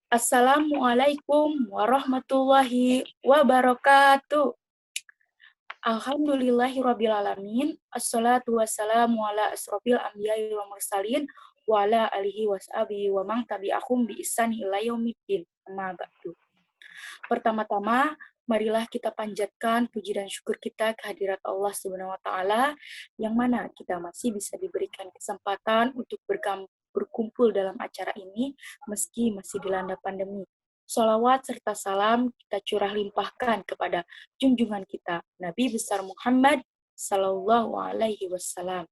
Assalamualaikum warahmatullahi wabarakatuh. Alhamdulillahirrabbilalamin. Assalatu wassalamu ala asrofil anbiya'i wa mursalin wa ala alihi washabihi wa man tabi'ahum bi ihsani ila yaumiddin. Amma ba'du. Pertama-tama, marilah kita panjatkan puji dan syukur kita kehadirat Allah Subhanahu wa taala yang mana kita masih bisa diberikan kesempatan untuk berkumpul dalam acara ini meski masih dilanda pandemi. Sholawat serta salam kita curah limpahkan kepada junjungan kita, Nabi besar Muhammad Sallallahu Alaihi Wasallam.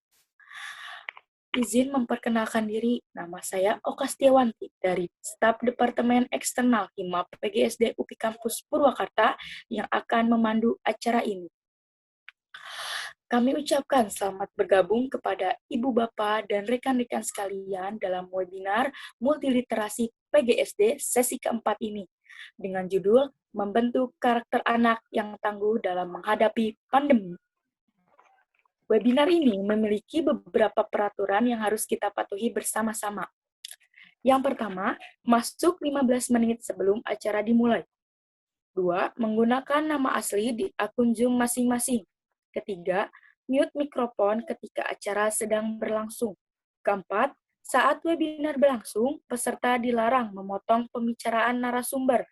Izin memperkenalkan diri, nama saya Oka Setiawanti dari Staf Departemen Eksternal Hima PGSD UPI Kampus Purwakarta yang akan memandu acara ini. Kami ucapkan selamat bergabung kepada Ibu Bapak dan rekan-rekan sekalian dalam webinar Multiliterasi PGSD sesi keempat ini dengan judul Membentuk Karakter Anak yang Tangguh dalam Menghadapi Pandemi. Webinar ini memiliki beberapa peraturan yang harus kita patuhi bersama-sama. Yang pertama, masuk 15 menit sebelum acara dimulai. 2. Menggunakan nama asli di akun Zoom masing-masing. Ketiga, mute mikrofon ketika acara sedang berlangsung. Keempat, saat webinar berlangsung, peserta dilarang memotong pembicaraan narasumber.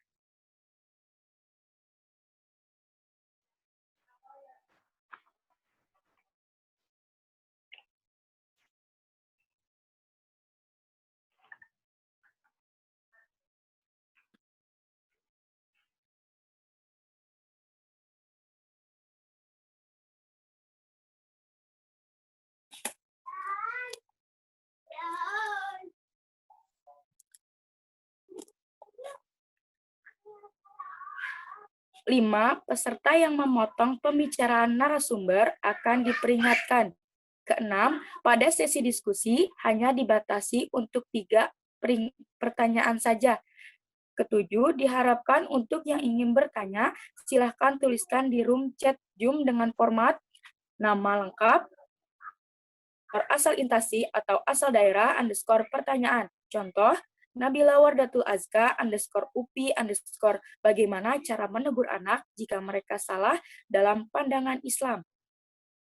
Lima, peserta yang memotong pembicaraan narasumber akan diperingatkan. Keenam, pada sesi diskusi hanya dibatasi untuk 3 pertanyaan saja. Ketujuh, diharapkan untuk yang ingin bertanya, silahkan tuliskan di room chat Zoom dengan format nama lengkap, asal intasi atau asal daerah _ pertanyaan. Contoh, Nabila Wardatul Azka _UPI _ bagaimana cara menegur anak jika mereka salah dalam pandangan Islam.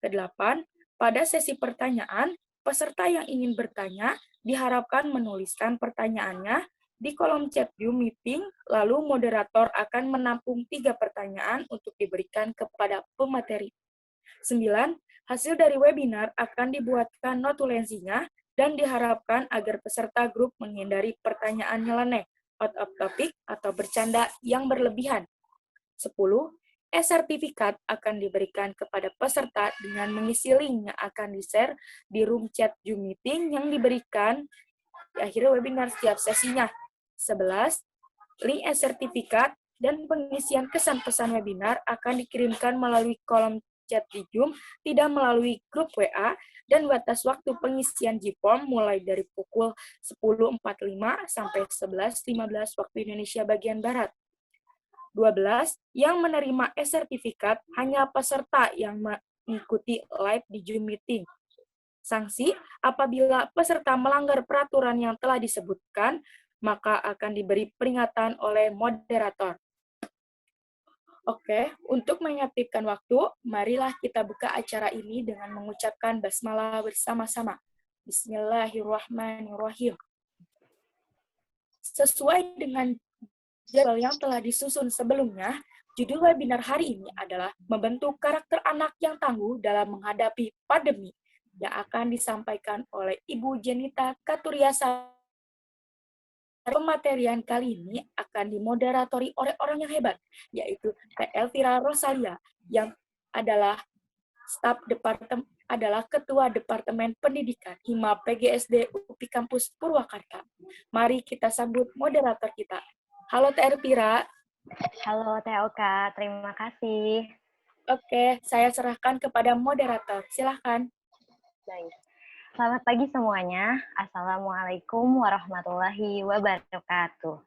Kedelapan, pada sesi pertanyaan, peserta yang ingin bertanya diharapkan menuliskan pertanyaannya di kolom chat Zoom meeting, lalu moderator akan menampung 3 pertanyaan untuk diberikan kepada pemateri. 9. Hasil dari webinar akan dibuatkan notulensinya dan diharapkan agar peserta grup menghindari pertanyaan nyeleneh, out of topic, atau bercanda yang berlebihan. 10. E-sertifikat akan diberikan kepada peserta dengan mengisi link yang akan di-share di room chat Zoom meeting yang diberikan di akhir webinar setiap sesinya. 11. Link e-sertifikat dan pengisian kesan-pesan webinar akan dikirimkan melalui kolom chat di Zoom, tidak melalui grup WA, dan batas waktu pengisian G-Form mulai dari pukul 10.45 sampai 11.15 waktu Indonesia bagian Barat. 12. Yang menerima e-sertifikat hanya peserta yang mengikuti live di Zoom meeting. Sanksi, apabila peserta melanggar peraturan yang telah disebutkan, maka akan diberi peringatan oleh moderator. Oke, untuk mengaktifkan waktu, marilah kita buka acara ini dengan mengucapkan basmalah bersama-sama. Bismillahirrahmanirrahim. Sesuai dengan jadwal yang telah disusun sebelumnya, judul webinar hari ini adalah Membentuk Karakter Anak yang Tangguh dalam Menghadapi Pandemi, yang akan disampaikan oleh Ibu Jenita Katuriasa. Pematerian kali ini akan dimoderatori oleh orang yang hebat, yaitu Teh Elvira Rosalia, yang adalah Ketua Departemen Pendidikan Hima PGSD UPI Kampus Purwakarta. Mari kita sambut moderator kita. Halo Teh Elvira. Halo Teh Oka, terima kasih. Oke, saya serahkan kepada moderator. Silahkan. Baik. Selamat pagi semuanya. Assalamualaikum warahmatullahi wabarakatuh.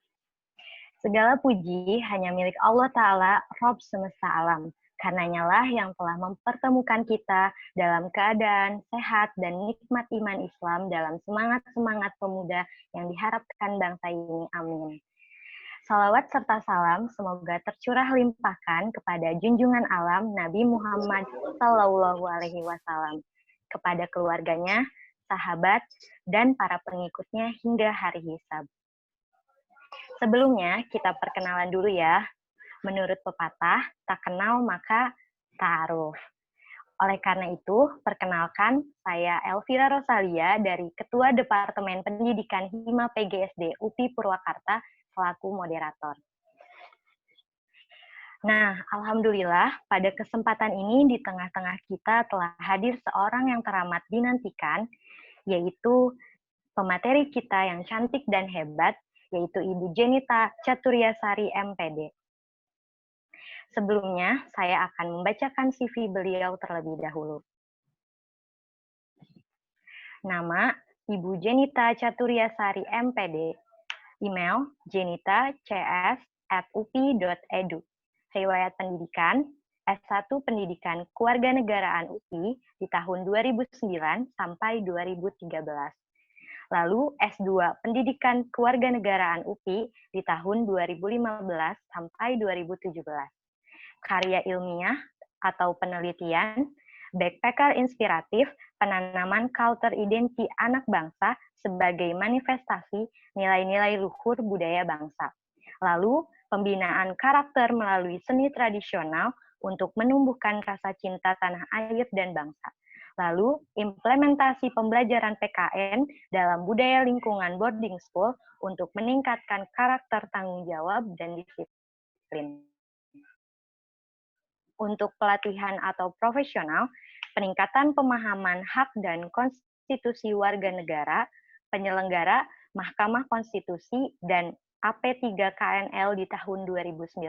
Segala puji hanya milik Allah Ta'ala, Rabb semesta alam. Karenanya lah yang telah mempertemukan kita dalam keadaan sehat dan nikmat iman Islam dalam semangat-semangat pemuda yang diharapkan bangsa ini. Amin. Salawat serta salam semoga tercurah limpahkan kepada junjungan alam Nabi Muhammad SAW, kepada keluarganya, sahabat, dan para pengikutnya hingga hari hisab. Sebelumnya, kita perkenalan dulu ya. Menurut pepatah, tak kenal maka ta'aruf. Oleh karena itu, perkenalkan, saya Elvira Rosalia dari Ketua Departemen Pendidikan Hima PGSD UPI Purwakarta selaku moderator. Nah, alhamdulillah pada kesempatan ini di tengah-tengah kita telah hadir seorang yang teramat dinantikan, yaitu pemateri kita yang cantik dan hebat, yaitu Ibu Jenita Caturyasari MPD. Sebelumnya, saya akan membacakan CV beliau terlebih dahulu. Nama, Ibu Jenita Caturyasari MPD. Email, jenita.cs@upi.edu. Riwayat pendidikan, S1 Pendidikan Kewarganegaraan UPI di tahun 2009 sampai 2013. Lalu S2 Pendidikan Kewarganegaraan UPI di tahun 2015 sampai 2017. Karya ilmiah atau penelitian, backpacker inspiratif, penanaman culture identity anak bangsa sebagai manifestasi nilai-nilai luhur budaya bangsa. Lalu, pembinaan karakter melalui seni tradisional untuk menumbuhkan rasa cinta tanah air dan bangsa. Lalu, implementasi pembelajaran PKN dalam budaya lingkungan boarding school untuk meningkatkan karakter tanggung jawab dan disiplin. Untuk pelatihan atau profesional, peningkatan pemahaman hak dan konstitusi warga negara, penyelenggara Mahkamah Konstitusi, dan AP3KNL di tahun 2019.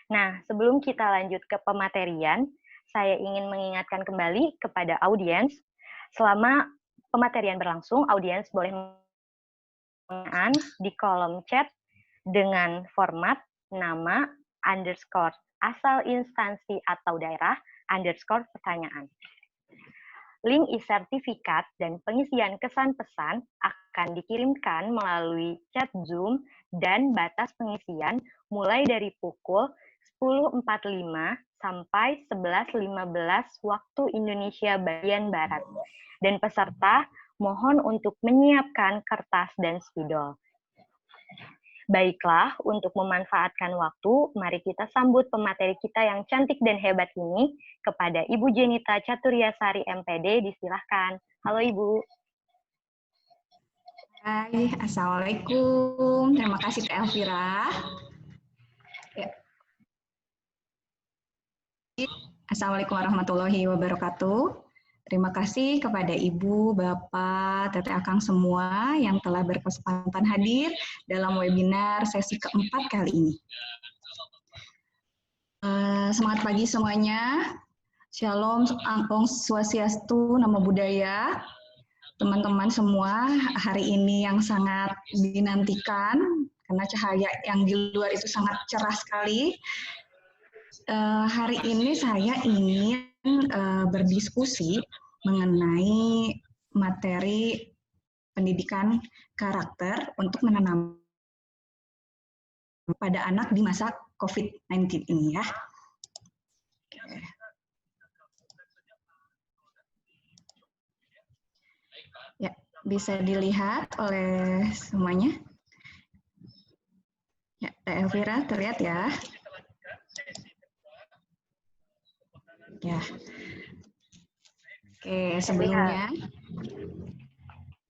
Nah, sebelum kita lanjut ke pematerian, saya ingin mengingatkan kembali kepada audiens, selama pematerian berlangsung, audiens boleh menanyakan di kolom chat dengan format nama _ asal instansi atau daerah _ pertanyaan. Link e-sertifikat dan pengisian kesan-pesan akan dikirimkan melalui chat Zoom dan batas pengisian mulai dari pukul 10.45 sampai 11.15 waktu Indonesia bagian Barat. Dan peserta mohon untuk menyiapkan kertas dan spidol. Baiklah, untuk memanfaatkan waktu, mari kita sambut pemateri kita yang cantik dan hebat ini kepada Ibu Jenita Caturyasari MPD, disilahkan. Halo Ibu. Hai, Assalamualaikum. Terima kasih Teh Elvira. Ya. Assalamualaikum warahmatullahi wabarakatuh. Terima kasih kepada Ibu, Bapak, Teteh Akang semua yang telah berkesempatan hadir dalam webinar sesi keempat kali ini. Semangat pagi semuanya. Shalom, Om Swastiastu, Namo Buddhaya. Teman-teman semua, hari ini yang sangat dinantikan karena cahaya yang di luar itu sangat cerah sekali. Hari ini saya ingin berdiskusi mengenai materi pendidikan karakter untuk menanam pada anak di masa COVID-19 ini ya. Ya, bisa dilihat oleh semuanya. Ya, Teh Elvira terlihat ya. Ya. Oke, sebelumnya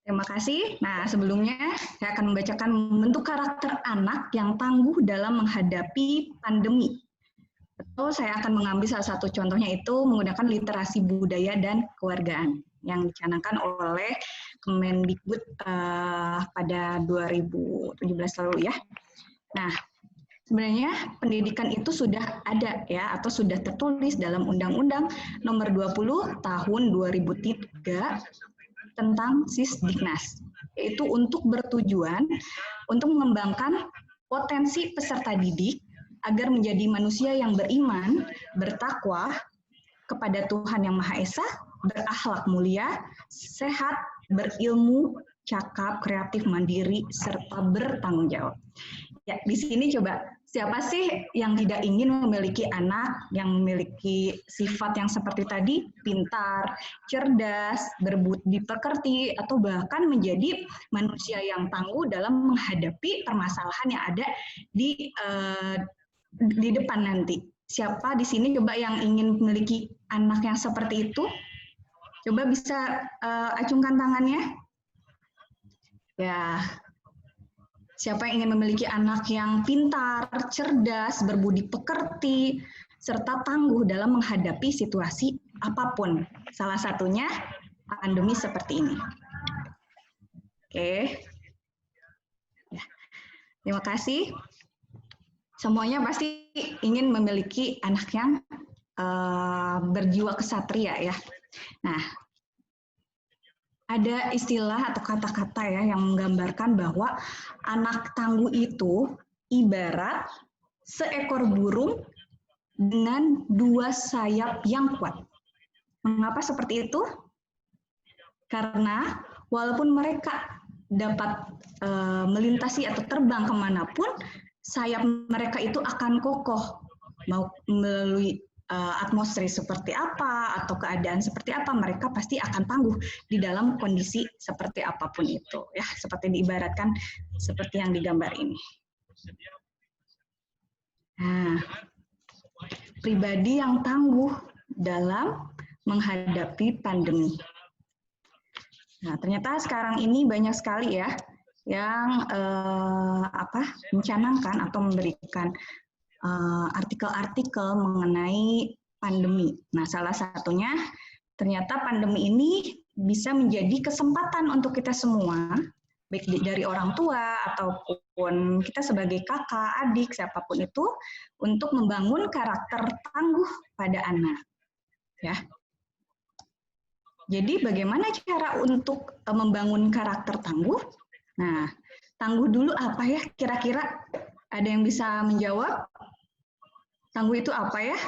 terima kasih. Nah, sebelumnya saya akan membacakan bentuk karakter anak yang tangguh dalam menghadapi pandemi. Betul, saya akan mengambil salah satu contohnya itu menggunakan literasi budaya dan kewargaan yang dicanangkan oleh Kemendikbud pada 2017 lalu ya. Nah, sebenarnya pendidikan itu sudah ada ya atau sudah tertulis dalam Undang-Undang Nomor 20 Tahun 2003 tentang Sisdiknas, yaitu untuk bertujuan untuk mengembangkan potensi peserta didik agar menjadi manusia yang beriman, bertakwa kepada Tuhan Yang Maha Esa, berakhlak mulia, sehat, berilmu, cakap, kreatif, mandiri, serta bertanggung jawab. Ya, di sini coba, siapa sih yang tidak ingin memiliki anak yang memiliki sifat yang seperti tadi, pintar, cerdas, berbudi pekerti, atau bahkan menjadi manusia yang tangguh dalam menghadapi permasalahan yang ada di depan nanti. Siapa di sini coba yang ingin memiliki anak yang seperti itu? Coba bisa acungkan tangannya. Ya, siapa yang ingin memiliki anak yang pintar, cerdas, berbudi pekerti, serta tangguh dalam menghadapi situasi apapun. Salah satunya pandemi seperti ini. Oke. Ya. Terima kasih. Semuanya pasti ingin memiliki anak yang berjiwa kesatria ya. Nah, ada istilah atau kata-kata ya yang menggambarkan bahwa anak tangguh itu ibarat seekor burung dengan 2 sayap yang kuat. Mengapa seperti itu? Karena walaupun mereka dapat melintasi atau terbang kemanapun, sayap mereka itu akan kokoh, mau melalui atmosfer seperti apa atau keadaan seperti apa, mereka pasti akan tangguh di dalam kondisi seperti apapun itu ya, seperti diibaratkan seperti yang digambar ini. Nah, pribadi yang tangguh dalam menghadapi pandemi. Nah, ternyata sekarang ini banyak sekali ya yang mencanangkan atau memberikan artikel-artikel mengenai pandemi. Nah, salah satunya ternyata pandemi ini bisa menjadi kesempatan untuk kita semua, baik dari orang tua ataupun kita sebagai kakak, adik, siapapun itu, untuk membangun karakter tangguh pada anak. Ya. Jadi bagaimana cara untuk membangun karakter tangguh? Nah, tangguh dulu apa ya kira-kira? Ada yang bisa menjawab? Tangguh itu apa ya?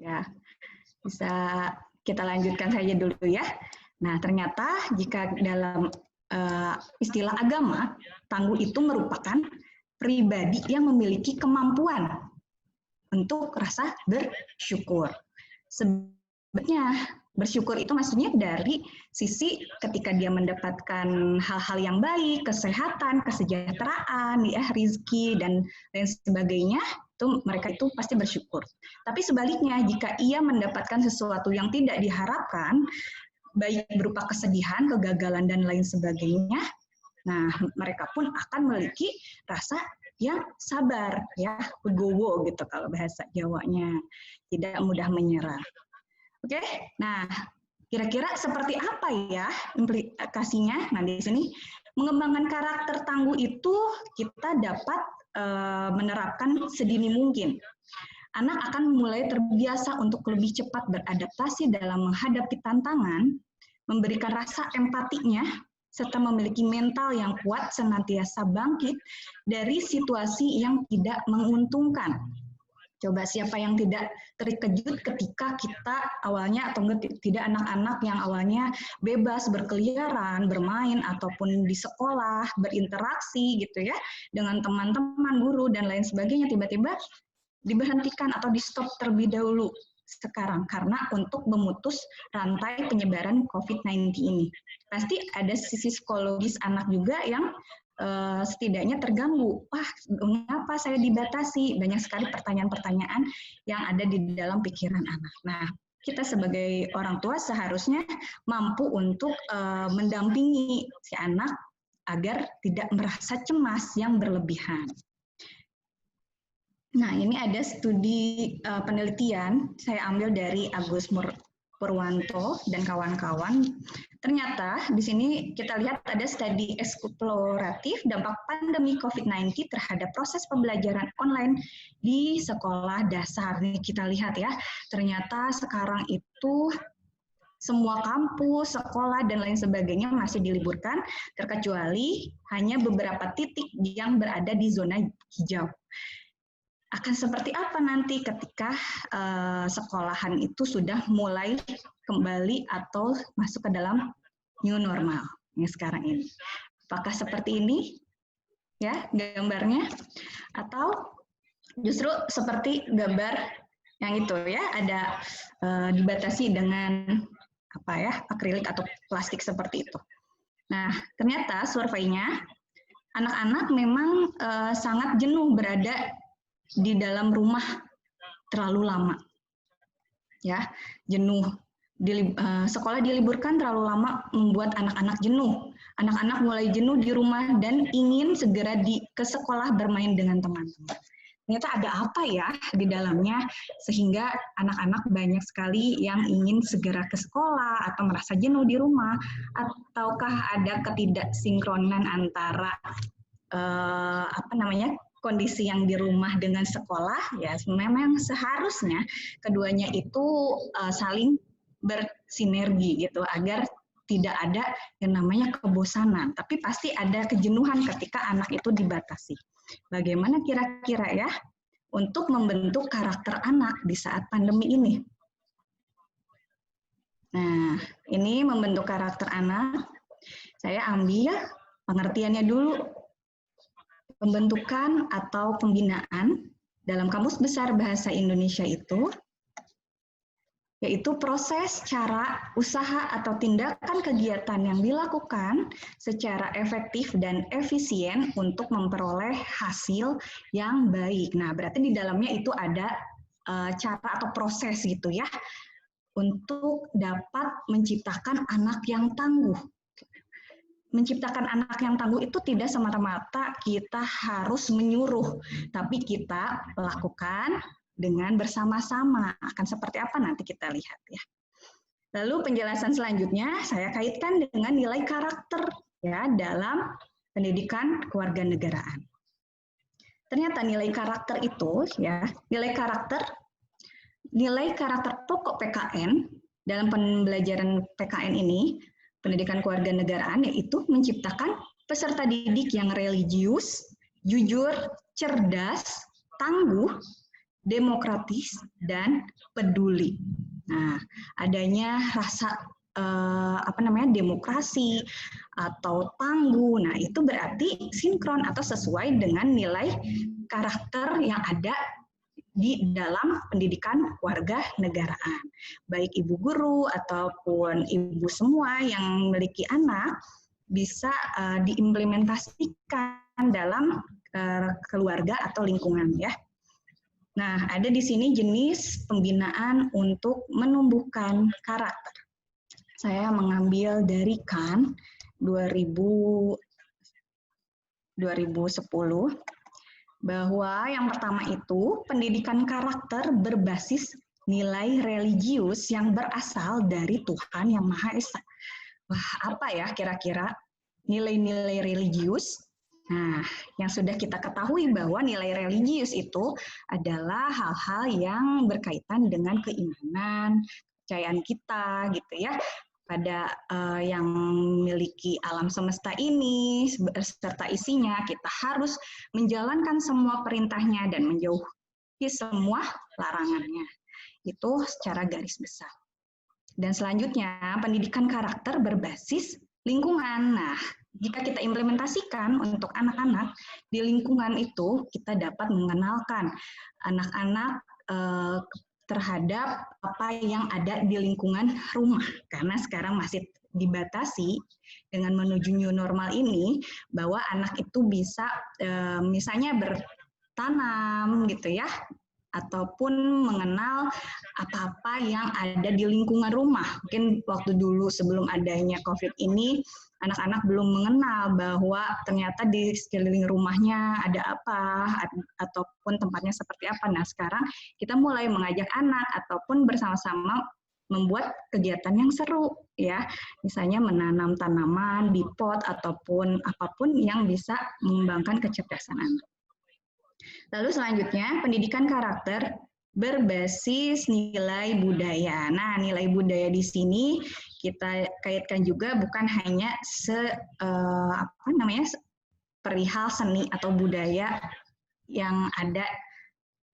Ya, bisa kita lanjutkan saja dulu ya. Nah, ternyata jika dalam istilah agama, tangguh itu merupakan pribadi yang memiliki kemampuan untuk rasa bersyukur. Sebenarnya bersyukur itu maksudnya dari sisi ketika dia mendapatkan hal-hal yang baik, kesehatan, kesejahteraan, ya, rezeki dan lain sebagainya, itu mereka itu pasti bersyukur. Tapi sebaliknya, jika ia mendapatkan sesuatu yang tidak diharapkan, baik berupa kesedihan, kegagalan dan lain sebagainya, nah mereka pun akan memiliki rasa yang sabar, ya, legowo gitu kalau bahasa Jawanya, tidak mudah menyerah. Oke, nah kira-kira seperti apa ya implikasinya? Nah di sini mengembangkan karakter tangguh itu kita dapat menerapkan sedini mungkin. Anak akan mulai terbiasa untuk lebih cepat beradaptasi dalam menghadapi tantangan, memberikan rasa empatinya, serta memiliki mental yang kuat senantiasa bangkit dari situasi yang tidak menguntungkan. Coba siapa yang tidak terkejut ketika kita awalnya atau tidak anak-anak yang awalnya bebas berkeliaran, bermain ataupun di sekolah, berinteraksi gitu ya dengan teman-teman, guru dan lain sebagainya, tiba-tiba diberhentikan atau di-stop terlebih dahulu sekarang karena untuk memutus rantai penyebaran COVID-19 ini. Pasti ada sisi psikologis anak juga yang setidaknya terganggu. Wah, mengapa saya dibatasi? Banyak sekali pertanyaan-pertanyaan yang ada di dalam pikiran anak. Nah, kita sebagai orang tua seharusnya mampu untuk mendampingi si anak agar tidak merasa cemas yang berlebihan. Nah, ini ada studi penelitian saya ambil dari Agus Purwanto dan kawan-kawan. Ternyata di sini kita lihat ada studi eksploratif dampak pandemi COVID-19 terhadap proses pembelajaran online di sekolah dasar. Ini kita lihat ya, ternyata sekarang itu semua kampus, sekolah, dan lain sebagainya masih diliburkan, terkecuali hanya beberapa titik yang berada di zona hijau. Akan seperti apa nanti ketika sekolahan itu sudah mulai kembali atau masuk ke dalam new normal yang sekarang ini. Apakah seperti ini ya gambarnya, atau justru seperti gambar yang itu ya, ada dibatasi dengan apa ya, akrilik atau plastik seperti itu. Nah, ternyata surveinya anak-anak memang sangat jenuh berada di dalam rumah terlalu lama. Ya, jenuh. Sekolah diliburkan terlalu lama membuat anak-anak jenuh. Anak-anak mulai jenuh di rumah dan ingin segera ke sekolah bermain dengan teman-teman. Ternyata ada apa ya di dalamnya sehingga anak-anak banyak sekali yang ingin segera ke sekolah atau merasa jenuh di rumah, ataukah ada ketidaksinkronan antara kondisi yang di rumah dengan sekolah? Ya, memang seharusnya keduanya itu saling bersinergi gitu agar tidak ada yang namanya kebosanan, tapi pasti ada kejenuhan ketika anak itu dibatasi. Bagaimana kira-kira ya untuk membentuk karakter anak di saat pandemi ini? Nah, ini membentuk karakter anak. Saya ambil pengertiannya dulu. Pembentukan atau pembinaan dalam Kamus Besar Bahasa Indonesia itu yaitu proses, cara, usaha, atau tindakan kegiatan yang dilakukan secara efektif dan efisien untuk memperoleh hasil yang baik. Nah, berarti di dalamnya itu ada cara atau proses gitu ya, untuk dapat menciptakan anak yang tangguh. Menciptakan anak yang tangguh itu tidak semata-mata kita harus menyuruh, tapi kita lakukan dengan bersama-sama. Akan seperti apa nanti kita lihat ya. Lalu penjelasan selanjutnya saya kaitkan dengan nilai karakter ya dalam pendidikan kewarganegaraan. Ternyata nilai karakter itu ya, nilai karakter pokok PKN dalam pembelajaran PKN ini, pendidikan kewarganegaraan, yaitu menciptakan peserta didik yang religius, jujur, cerdas, tangguh, demokratis, dan peduli. Nah, adanya rasa demokrasi atau tangguh, nah itu berarti sinkron atau sesuai dengan nilai karakter yang ada di dalam pendidikan warga negaraan. Baik ibu guru ataupun ibu semua yang memiliki anak bisa diimplementasikan dalam keluarga atau lingkungan ya. Nah, ada di sini jenis pembinaan untuk menumbuhkan karakter. Saya mengambil dari Kan 2010, bahwa yang pertama itu pendidikan karakter berbasis nilai religius yang berasal dari Tuhan Yang Maha Esa. Wah, apa ya kira-kira nilai-nilai religius? Nah, yang sudah kita ketahui bahwa nilai religius itu adalah hal-hal yang berkaitan dengan keimanan, kepercayaan kita gitu ya, pada yang memiliki alam semesta ini beserta isinya. Kita harus menjalankan semua perintahnya dan menjauhi semua larangannya. Itu secara garis besar. Dan selanjutnya, pendidikan karakter berbasis lingkungan. Nah, jika kita implementasikan untuk anak-anak di lingkungan itu, kita dapat mengenalkan anak-anak terhadap apa yang ada di lingkungan rumah. Karena sekarang masih dibatasi dengan menuju new normal ini, bahwa anak itu bisa misalnya bertanam gitu ya, ataupun mengenal apa-apa yang ada di lingkungan rumah. Mungkin waktu dulu sebelum adanya COVID ini, anak-anak belum mengenal bahwa ternyata di sekeliling rumahnya ada apa, ataupun tempatnya seperti apa. Nah, sekarang kita mulai mengajak anak ataupun bersama-sama membuat kegiatan yang seru, ya. Misalnya menanam tanaman di pot ataupun apapun yang bisa mengembangkan kecerdasan anak. Lalu selanjutnya, pendidikan karakter berbasis nilai budaya. Nah, nilai budaya di sini kita kaitkan juga bukan hanya perihal seni atau budaya yang ada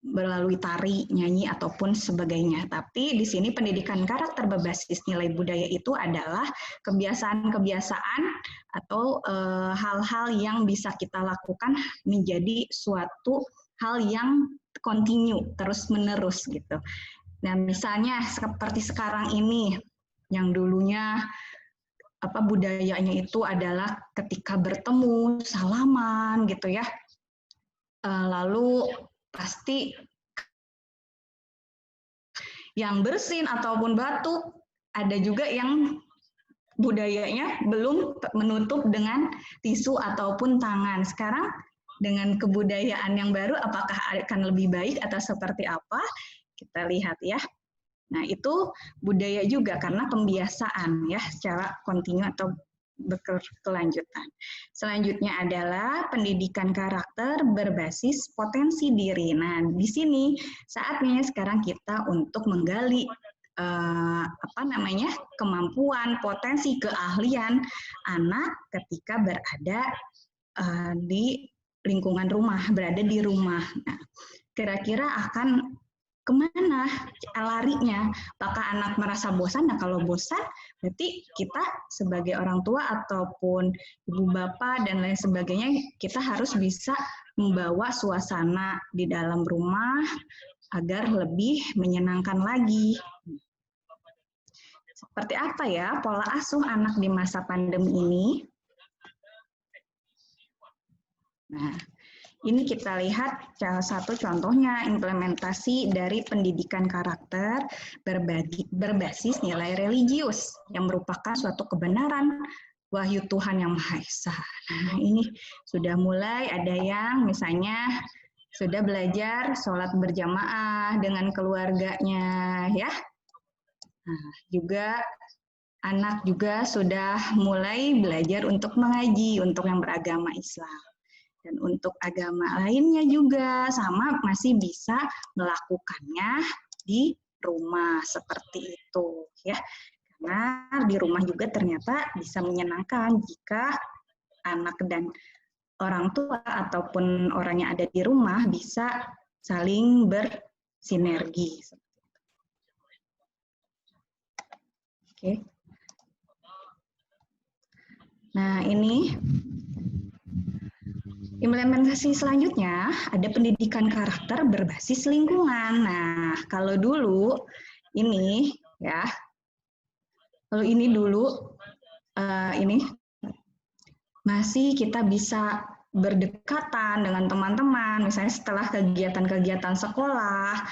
melalui tari, nyanyi, ataupun sebagainya. Tapi di sini pendidikan karakter berbasis nilai budaya itu adalah kebiasaan-kebiasaan atau hal-hal yang bisa kita lakukan menjadi suatu hal yang continue, terus-menerus gitu. Nah, misalnya seperti sekarang ini, yang dulunya budayanya itu adalah ketika bertemu, salaman gitu ya. Lalu pasti yang bersin ataupun batuk, ada juga yang budayanya belum menutup dengan tisu ataupun tangan. Sekarang dengan kebudayaan yang baru, apakah akan lebih baik atau seperti apa? Kita lihat ya. Nah, itu budaya juga karena pembiasaan ya secara kontinu atau berkelanjutan. Selanjutnya adalah pendidikan karakter berbasis potensi diri. Nah, di sini saatnya sekarang kita untuk menggali kemampuan, potensi, keahlian anak ketika berada di lingkungan rumah, berada di rumah. Nah, kira-kira akan kemana larinya? Apakah anak merasa bosan? Nah, kalau bosan, berarti kita sebagai orang tua ataupun ibu bapak dan lain sebagainya, kita harus bisa membawa suasana di dalam rumah agar lebih menyenangkan lagi. Seperti apa ya pola asuh anak di masa pandemi ini? Nah, ini kita lihat salah satu contohnya implementasi dari pendidikan karakter berbasis nilai religius yang merupakan suatu kebenaran wahyu Tuhan yang Maha Esa. Nah, ini sudah mulai ada yang misalnya sudah belajar sholat berjamaah dengan keluarganya ya. Nah, juga anak juga sudah mulai belajar untuk mengaji untuk yang beragama Islam. Dan untuk agama lainnya juga sama masih bisa melakukannya di rumah seperti itu ya. Karena di rumah juga ternyata bisa menyenangkan jika anak dan orang tua ataupun orang yang ada di rumah bisa saling bersinergi. Oke. Nah, ini implementasi selanjutnya ada pendidikan karakter berbasis lingkungan. Nah, kalau dulu ini ya, kalau ini dulu ini masih kita bisa berdekatan dengan teman-teman, misalnya setelah kegiatan-kegiatan sekolah.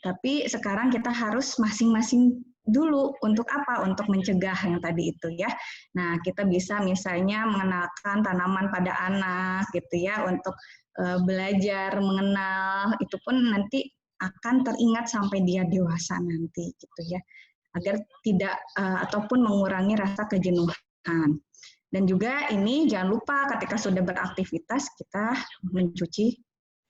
Tapi sekarang kita harus masing-masing dulu untuk apa? Untuk mencegah yang tadi itu ya. Nah, kita bisa misalnya mengenalkan tanaman pada anak gitu ya untuk belajar mengenal, itu pun nanti akan teringat sampai dia dewasa nanti gitu ya. Agar tidak ataupun mengurangi rasa kejenuhan. Dan juga ini jangan lupa ketika sudah beraktivitas kita mencuci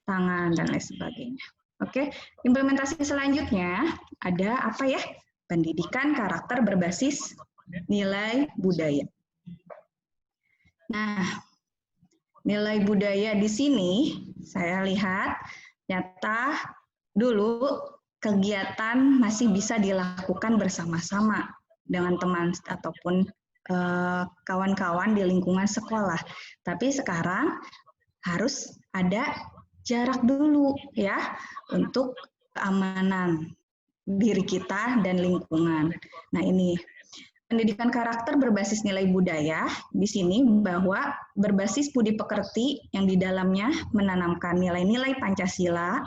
tangan dan lain sebagainya. Oke, implementasi selanjutnya ada apa ya? Pendidikan karakter berbasis nilai budaya. Nah, nilai budaya di sini saya lihat nyata dulu kegiatan masih bisa dilakukan bersama-sama dengan teman ataupun kawan-kawan di lingkungan sekolah. Tapi sekarang harus ada jarak dulu ya untuk keamanan diri kita dan lingkungan. Nah, ini pendidikan karakter berbasis nilai budaya di sini bahwa berbasis budi pekerti yang di dalamnya menanamkan nilai-nilai Pancasila,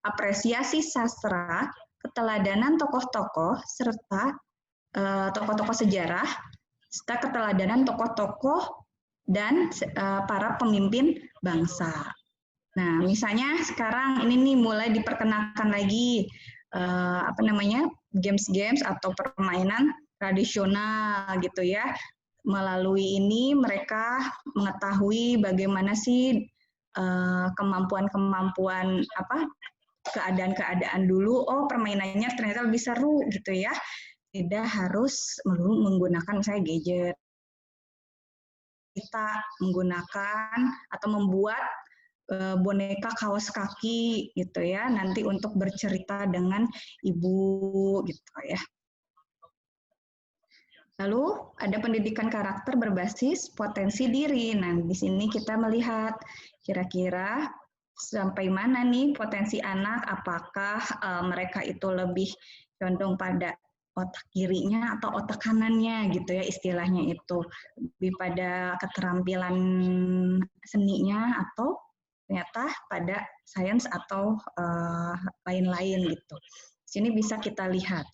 apresiasi sastra, keteladanan tokoh-tokoh serta tokoh-tokoh sejarah, serta keteladanan tokoh-tokoh dan para pemimpin bangsa. Nah, misalnya sekarang ini nih mulai diperkenalkan lagi games-games atau permainan tradisional gitu ya. Melalui ini mereka mengetahui bagaimana sih kemampuan-kemampuan keadaan-keadaan dulu. Oh, permainannya ternyata lebih seru gitu ya. Tidak harus menggunakan misalnya gadget. Kita menggunakan atau membuat boneka kaos kaki gitu ya, nanti untuk bercerita dengan ibu gitu ya. Lalu ada pendidikan karakter berbasis potensi diri. Nah, di sini kita melihat kira-kira sampai mana nih potensi anak, apakah mereka itu lebih condong pada otak kirinya atau otak kanannya gitu ya, istilahnya itu lebih pada keterampilan seninya atau ternyata pada sains atau lain-lain gitu. Di sini bisa kita lihat.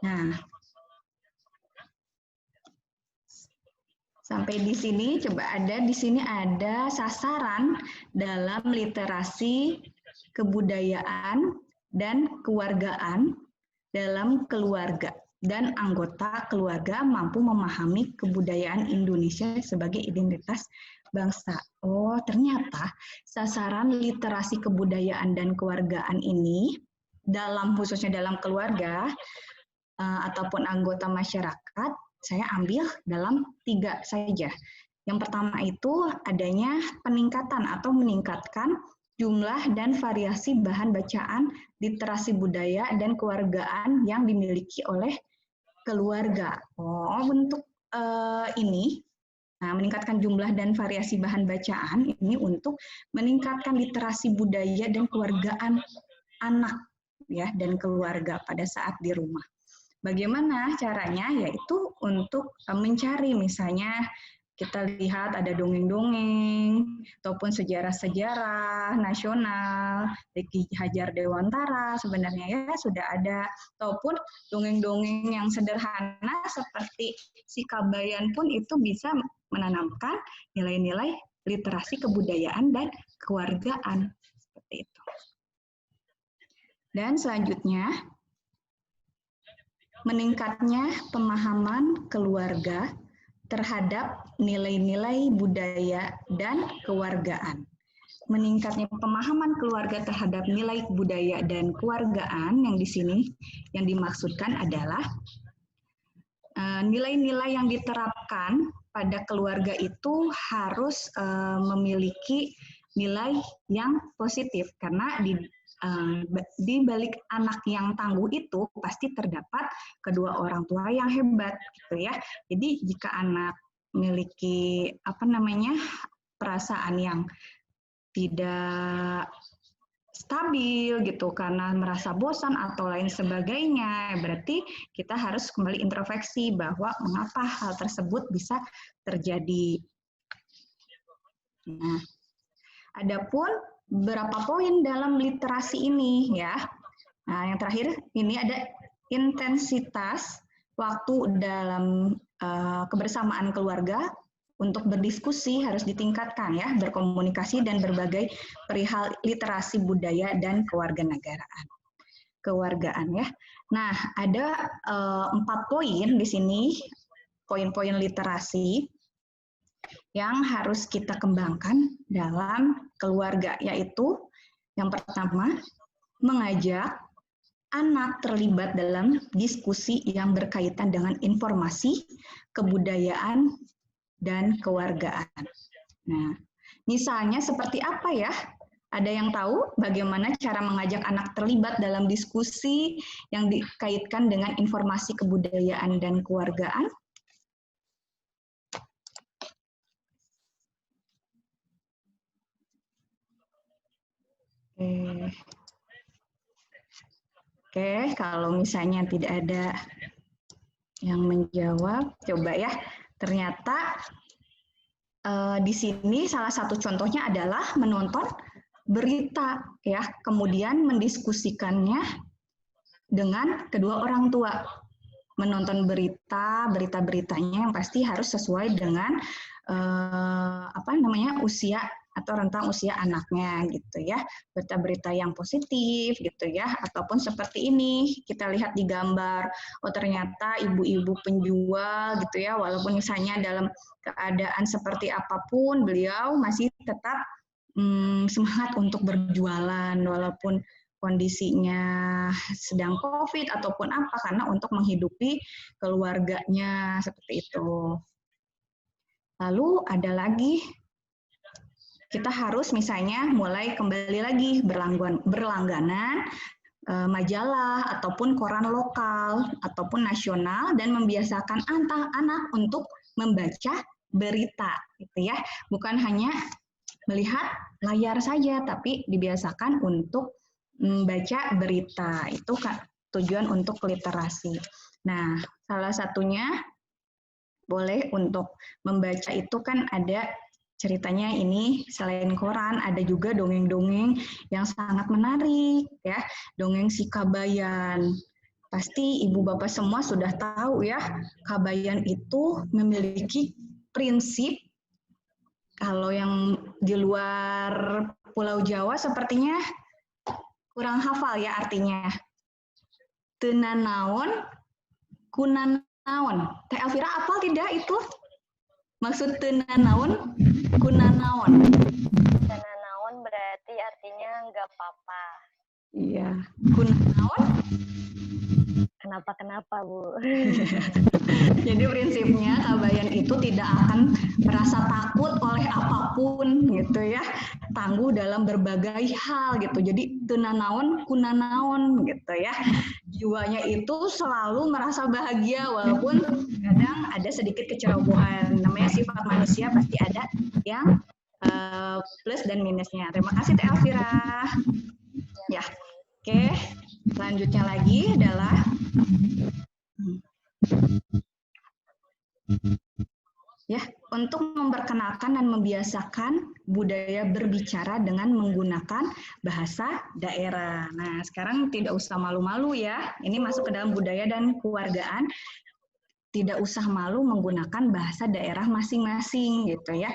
Nah, sampai di sini di sini ada sasaran dalam literasi kebudayaan dan kewargaan dalam keluarga dan anggota keluarga mampu memahami kebudayaan Indonesia sebagai identitas bangsa. Oh, ternyata sasaran literasi kebudayaan dan kewargaan ini khususnya dalam keluarga ataupun anggota masyarakat, saya ambil dalam 3 saja. Yang pertama itu adanya peningkatan atau meningkatkan jumlah dan variasi bahan bacaan literasi budaya dan kewargaan yang dimiliki oleh keluarga. Oh, bentuk ini, nah, meningkatkan jumlah dan variasi bahan bacaan ini untuk meningkatkan literasi budaya dan kewargaan anak ya dan keluarga pada saat di rumah. Bagaimana caranya? Yaitu untuk mencari, misalnya kita lihat ada dongeng-dongeng ataupun sejarah-sejarah nasional dari Ki Hajar Dewantara, sebenarnya ya sudah ada, ataupun dongeng-dongeng yang sederhana seperti Si Kabayan pun itu bisa menanamkan nilai-nilai literasi kebudayaan dan kewargaan seperti itu. Dan selanjutnya, meningkatnya pemahaman keluarga terhadap nilai-nilai budaya dan kewargaan. Meningkatnya pemahaman keluarga terhadap nilai budaya dan kewargaan yang di sini yang dimaksudkan adalah nilai-nilai yang diterapkan pada keluarga itu harus memiliki nilai yang positif, karena di balik anak yang tangguh itu pasti terdapat kedua orang tua yang hebat gitu ya. Jadi jika anak memiliki perasaan yang tidak stabil gitu karena merasa bosan atau lain sebagainya, berarti kita harus kembali introspeksi bahwa mengapa hal tersebut bisa terjadi. Nah, adapun berapa poin dalam literasi ini ya. Nah, yang terakhir ini ada intensitas waktu dalam kebersamaan keluarga untuk berdiskusi harus ditingkatkan ya, berkomunikasi dan berbagai perihal literasi budaya dan kewargaan ya. Nah, ada 4 poin di sini, poin-poin literasi yang harus kita kembangkan dalam keluarga, yaitu yang pertama, mengajak anak terlibat dalam diskusi yang berkaitan dengan informasi, kebudayaan, dan kewargaan. Nah, misalnya seperti apa ya? Ada yang tahu bagaimana cara mengajak anak terlibat dalam diskusi yang dikaitkan dengan informasi kebudayaan dan kewargaan? Oke, kalau misalnya tidak ada yang menjawab, coba ya. Ternyata di sini salah satu contohnya adalah menonton berita ya, kemudian mendiskusikannya dengan kedua orang tua. Menonton berita-beritanya yang pasti harus sesuai dengan usia atau rentang usia anaknya gitu ya, berita-berita yang positif gitu ya, ataupun seperti ini kita lihat di gambar, oh ternyata ibu-ibu penjual gitu ya, walaupun misalnya dalam keadaan seperti apapun beliau masih tetap semangat untuk berjualan walaupun kondisinya sedang COVID ataupun apa, karena untuk menghidupi keluarganya seperti itu. Lalu ada lagi kita harus misalnya mulai kembali lagi berlangganan majalah ataupun koran lokal ataupun nasional dan membiasakan anak untuk membaca berita gitu ya. Bukan hanya melihat layar saja tapi dibiasakan untuk membaca berita. Itu tujuan untuk literasi. Nah, salah satunya boleh untuk membaca itu kan ada ceritanya ini selain koran ada juga dongeng-dongeng yang sangat menarik ya, dongeng si Kabayan. Pasti ibu bapak semua sudah tahu ya, Kabayan itu memiliki prinsip. Kalau yang di luar Pulau Jawa sepertinya kurang hafal ya artinya. Tenanaon, kunanaon. Teh Elvira apal tidak itu? Maksud tenanaon, kunanaon. Tenanaon berarti artinya nggak apa-apa. Iya. Kunanaon? Kenapa Bu? Jadi prinsipnya Kabayan itu tidak akan merasa takut oleh apapun gitu ya. Tangguh dalam berbagai hal gitu. Jadi tenanaon, kunanaon gitu ya. Jiwanya itu selalu merasa bahagia walaupun kadang ada sedikit kecerobohan. Namanya sifat manusia pasti ada yang plus dan minusnya. Terima kasih Teh Elvira. Ya, oke. Selanjutnya lagi adalah ya, untuk memperkenalkan dan membiasakan budaya berbicara dengan menggunakan bahasa daerah. Nah, sekarang tidak usah malu-malu ya. Ini masuk ke dalam budaya dan kewargaan. Tidak usah malu menggunakan bahasa daerah masing-masing gitu ya.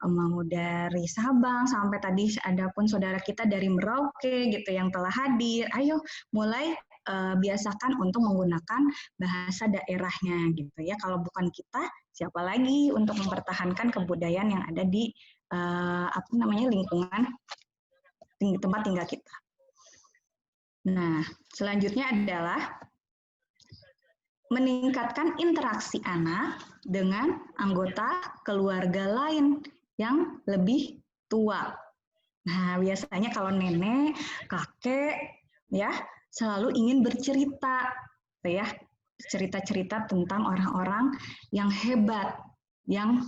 Mau dari Sabang sampai tadi ada pun saudara kita dari Merauke gitu yang telah hadir. Ayo mulai biasakan untuk menggunakan bahasa daerahnya gitu ya. Kalau bukan kita, siapa lagi untuk mempertahankan kebudayaan yang ada di lingkungan tempat tinggal kita. Nah, selanjutnya adalah meningkatkan interaksi anak dengan anggota keluarga lain yang lebih tua. Nah, biasanya kalau nenek, kakek, ya selalu ingin bercerita, ya cerita-cerita tentang orang-orang yang hebat, yang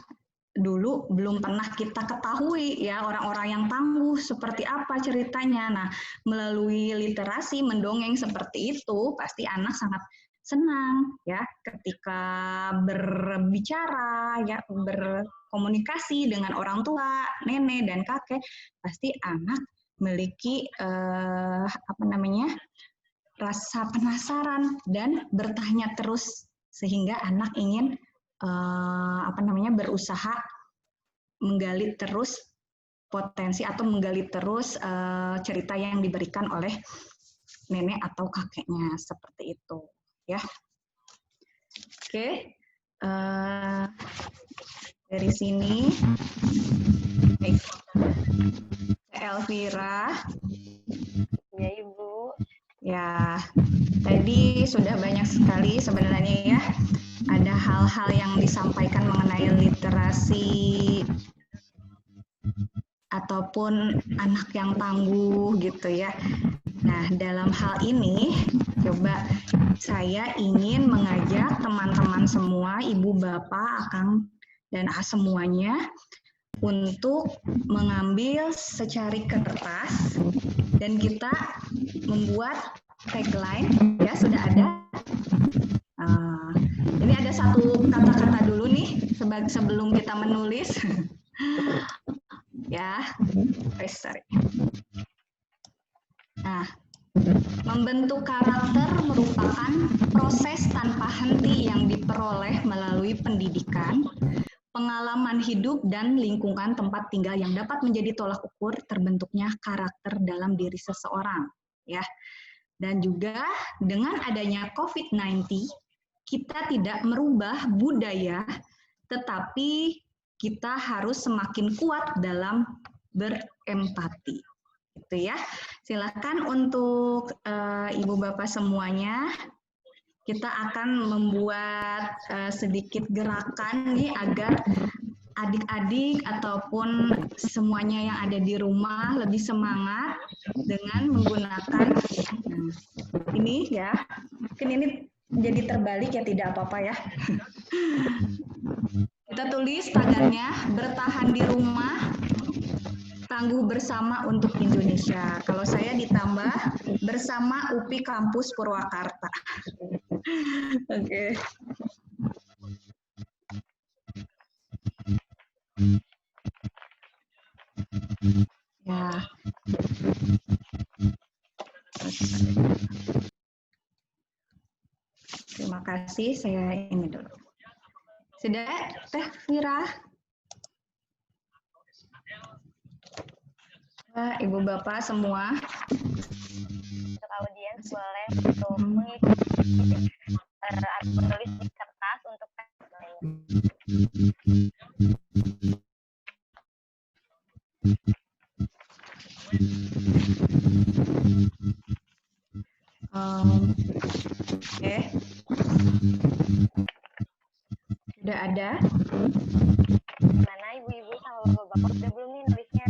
dulu belum pernah kita ketahui, ya orang-orang yang tangguh seperti apa ceritanya. Nah, melalui literasi mendongeng seperti itu, pasti anak sangat senang ya ketika berbicara ya berkomunikasi dengan orang tua, nenek dan kakek, pasti anak memiliki rasa penasaran dan bertanya terus sehingga anak ingin berusaha menggali terus potensi atau menggali terus cerita yang diberikan oleh nenek atau kakeknya seperti itu. Ya, oke. Dari sini, Elvira. Ya Ibu. Ya, tadi sudah banyak sekali sebenarnya ya. Ada hal-hal yang disampaikan mengenai literasi ataupun anak yang tangguh gitu ya. Nah, dalam hal ini, coba saya ingin mengajak teman-teman semua, ibu, bapak, akang, dan semuanya untuk mengambil secari kertas dan kita membuat tagline, ya sudah ada. Ini ada satu kata-kata dulu nih sebelum kita menulis. Ya, sorry. Nah, membentuk karakter merupakan proses tanpa henti yang diperoleh melalui pendidikan, pengalaman hidup, dan lingkungan tempat tinggal yang dapat menjadi tolak ukur terbentuknya karakter dalam diri seseorang. Ya, dan juga dengan adanya COVID-19, kita tidak merubah budaya, tetapi kita harus semakin kuat dalam berempati. Gitu ya. Silakan untuk ibu bapak semuanya, kita akan membuat sedikit gerakan nih agar adik-adik ataupun semuanya yang ada di rumah lebih semangat dengan menggunakan ini ya. Mungkin ini jadi terbalik ya, tidak apa-apa ya. Kita tulis tagarnya, bertahan di rumah, tangguh bersama untuk Indonesia. Kalau saya ditambah bersama UPI Kampus Purwakarta. Oke. Ya. Terima kasih, saya ini dulu. Sudah, Teh Fira? Ibu Bapak semua. Untuk audiens boleh untuk mengikuti atau menulis di kertas untuk Oke. Sudah ada? mana ibu-ibu sama bapak-bapak udah belum nih nulisnya?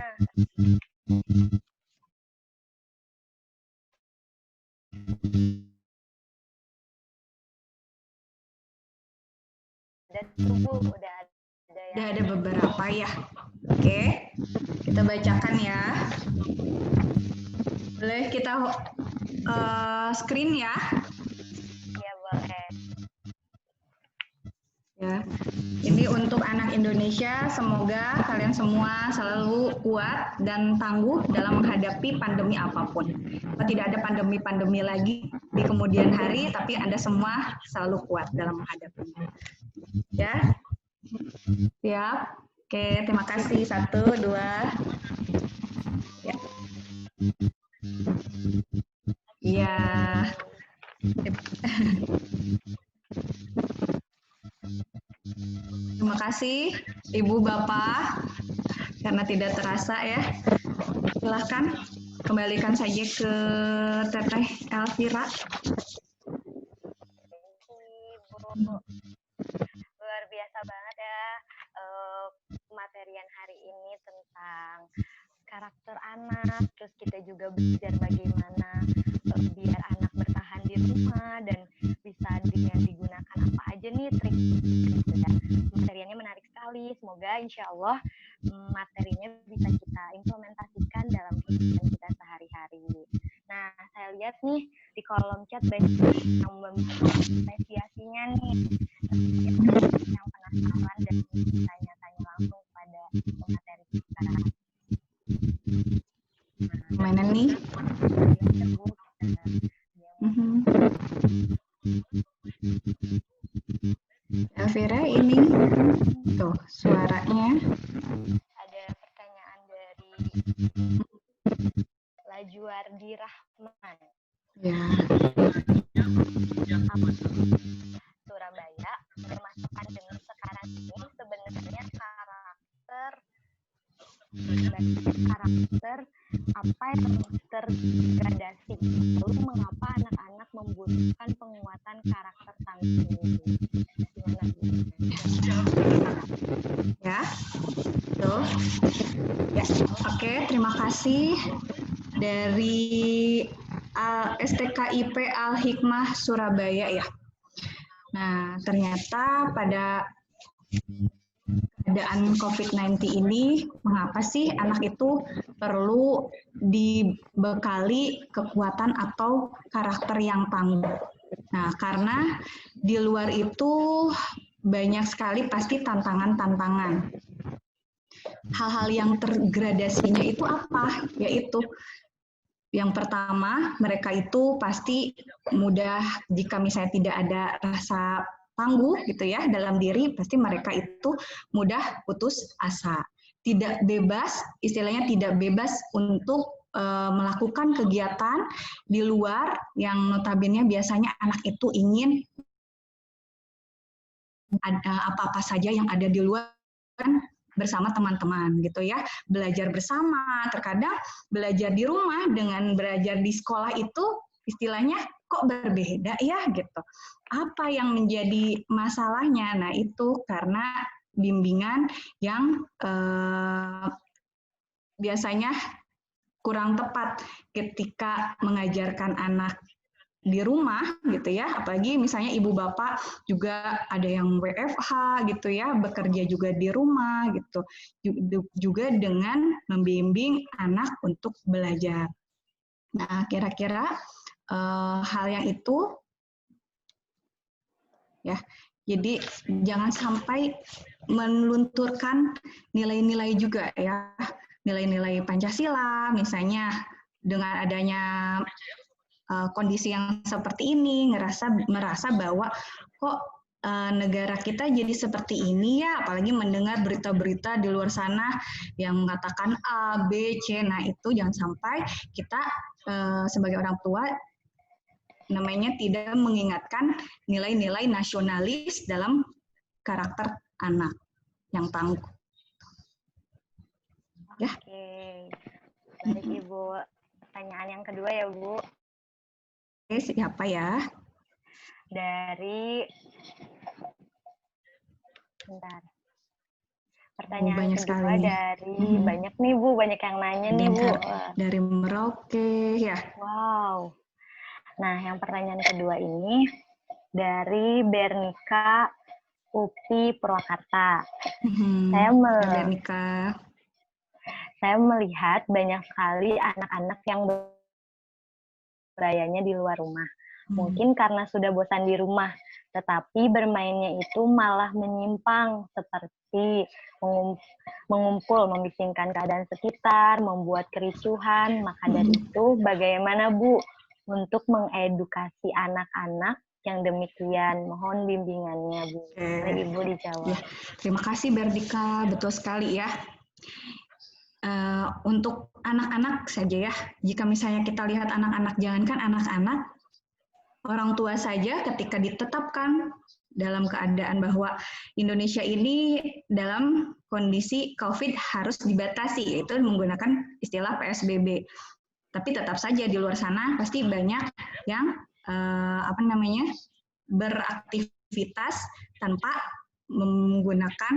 Udah tunggu, udah ada ya. Udah ada beberapa ya. Oke, kita bacakan ya. Boleh kita screen ya. Iya boleh. Ya, ini untuk anak Indonesia, semoga kalian semua selalu kuat dan tangguh dalam menghadapi pandemi apapun. Tidak ada pandemi-pandemi lagi di kemudian hari, tapi Anda semua selalu kuat dalam menghadapinya. Ya, siap. Oke, terima kasih. 1, 2. Ya. Iya. Terima kasih Ibu Bapak, karena tidak terasa ya. Silahkan kembalikan saja ke Teteh Elvira. Ibu, luar biasa banget ya materian hari ini tentang karakter anak, terus kita juga belajar bagaimana biar anak bertahan di rumah dan bisa dengan digunakan apa aja nih trik gitu ya. Materiannya menarik sekali, semoga insya Allah materinya bisa kita implementasikan dalam kehidupan kita sehari-hari. Nah, saya lihat nih di kolom chat banyak yang apresiasinya nih, yang penasaran dan tanya-tanya langsung pada materi kita. Mana nih? Elvira ini tuh suaranya. Ada pertanyaan dari Lajuardi Rahman. Ya. Surabaya, termasuk pandemi sekarang ini sebenarnya karakter apa yang terdegradasi, lalu mengapa anak-anak membutuhkan penguatan karakter tangguh ini? Gimana? Ya, tuh. Ya, oke, terima kasih dari STKIP Al-Hikmah Surabaya ya. Nah, ternyata pada keadaan COVID-19 ini, mengapa sih anak itu perlu dibekali kekuatan atau karakter yang tangguh? Nah, karena di luar itu banyak sekali pasti tantangan-tantangan. Hal-hal yang tergradasinya itu apa? Yaitu yang pertama, mereka itu pasti mudah jika misalnya tidak ada rasa tangguh gitu ya dalam diri, pasti mereka itu mudah putus asa. Tidak bebas, istilahnya tidak bebas untuk melakukan kegiatan di luar yang notabene biasanya anak itu ingin apa-apa saja yang ada di luar bersama teman-teman gitu ya, belajar bersama. Terkadang belajar di rumah dengan belajar di sekolah itu istilahnya kok berbeda ya gitu. Apa yang menjadi masalahnya? Nah, itu karena bimbingan yang biasanya kurang tepat ketika mengajarkan anak di rumah gitu ya, apalagi misalnya ibu bapak juga ada yang WFH gitu ya, bekerja juga di rumah gitu, juga dengan membimbing anak untuk belajar. Nah, kira-kira hal yang itu ya, jadi jangan sampai melunturkan nilai-nilai juga ya, nilai-nilai Pancasila misalnya dengan adanya kondisi yang seperti ini, merasa bahwa kok negara kita jadi seperti ini ya, apalagi mendengar berita-berita di luar sana yang mengatakan A, B, C. Nah, itu jangan sampai kita sebagai orang tua namanya tidak mengingatkan nilai-nilai nasionalis dalam karakter anak yang tangguh. Ya. Oke, baik Ibu. Pertanyaan yang kedua ya Bu. Oke, siapa ya? Pertanyaan banyak kedua sekali. dari banyak nih Bu, banyak yang nanya nih Bu. Dari Merauke ya. Wow. Nah, yang pertanyaan kedua ini dari Bernika Upi Purwakarta. Saya melihat banyak sekali anak-anak yang berayanya di luar rumah. Mungkin karena sudah bosan di rumah, tetapi bermainnya itu malah menyimpang seperti mengumpul, membisingkan keadaan sekitar, membuat kericuhan. Maka dari itu, bagaimana Bu untuk mengedukasi anak-anak yang demikian? Mohon bimbingannya Bu. Ibu dijawab. Ya, terima kasih Berdika, betul sekali ya. Untuk anak-anak saja ya, jika misalnya kita lihat anak-anak, jangankan anak-anak, orang tua saja ketika ditetapkan dalam keadaan bahwa Indonesia ini dalam kondisi COVID harus dibatasi, yaitu menggunakan istilah PSBB. Tapi tetap saja di luar sana pasti banyak yang beraktivitas tanpa menggunakan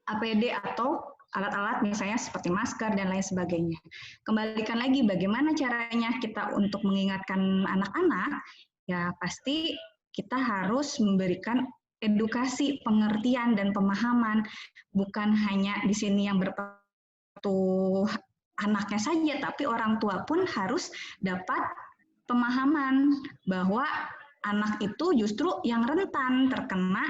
APD atau alat-alat misalnya seperti masker dan lain sebagainya. Kembalikan lagi bagaimana caranya kita untuk mengingatkan anak-anak, ya pasti kita harus memberikan edukasi, pengertian, dan pemahaman. Bukan hanya di sini yang berpengaruh anaknya saja, tapi orang tua pun harus dapat pemahaman bahwa anak itu justru yang rentan terkena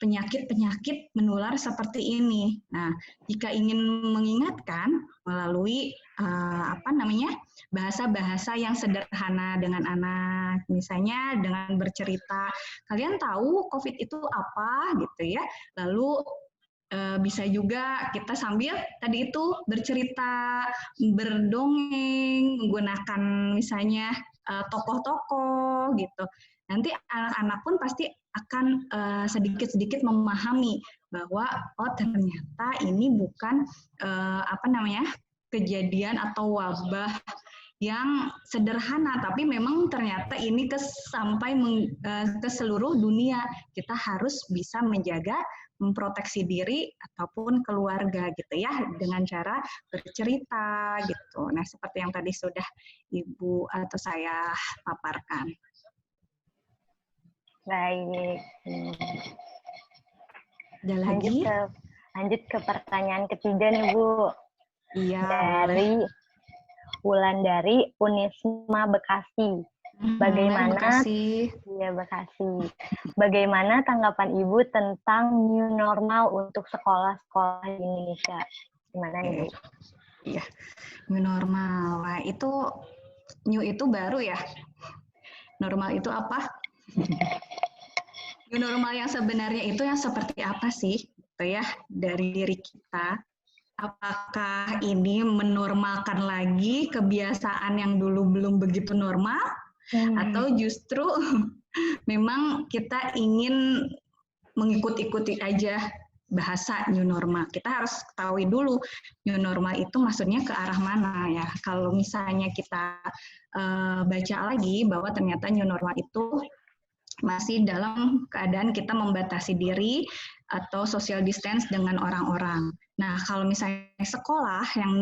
penyakit-penyakit menular seperti ini. Nah, jika ingin mengingatkan melalui bahasa-bahasa yang sederhana dengan anak, misalnya dengan bercerita, kalian tahu COVID itu apa gitu ya. Lalu bisa juga kita sambil tadi itu bercerita, berdongeng, menggunakan misalnya tokoh-tokoh gitu. Nanti anak-anak pun pasti akan sedikit-sedikit memahami bahwa oh ternyata ini bukan kejadian atau wabah yang sederhana, tapi memang ternyata ini sampai ke seluruh dunia. Kita harus bisa menjaga, memproteksi diri ataupun keluarga gitu ya, dengan cara bercerita gitu. Nah, seperti yang tadi sudah Ibu atau saya paparkan. Baik. Ada lagi? Lanjut ke pertanyaan ketiga nih Bu. Iya. Dari Wulandari Unisma Bekasi. Bekasi. Iya, Bekasi. Bagaimana tanggapan Ibu tentang new normal untuk sekolah-sekolah di Indonesia? Gimana Ibu? Iya, new normal. Nah, itu new itu baru ya. Normal itu apa? New normal yang sebenarnya itu yang seperti apa sih? Gitu ya, dari diri kita. Apakah ini menormalkan lagi kebiasaan yang dulu belum begitu normal? Atau justru memang kita ingin mengikut-ikuti aja bahasa new normal? Kita harus ketahui dulu new normal itu maksudnya ke arah mana ya. Kalau misalnya kita baca lagi bahwa ternyata new normal itu masih dalam keadaan kita membatasi diri atau social distance dengan orang-orang. Nah, kalau misalnya sekolah yang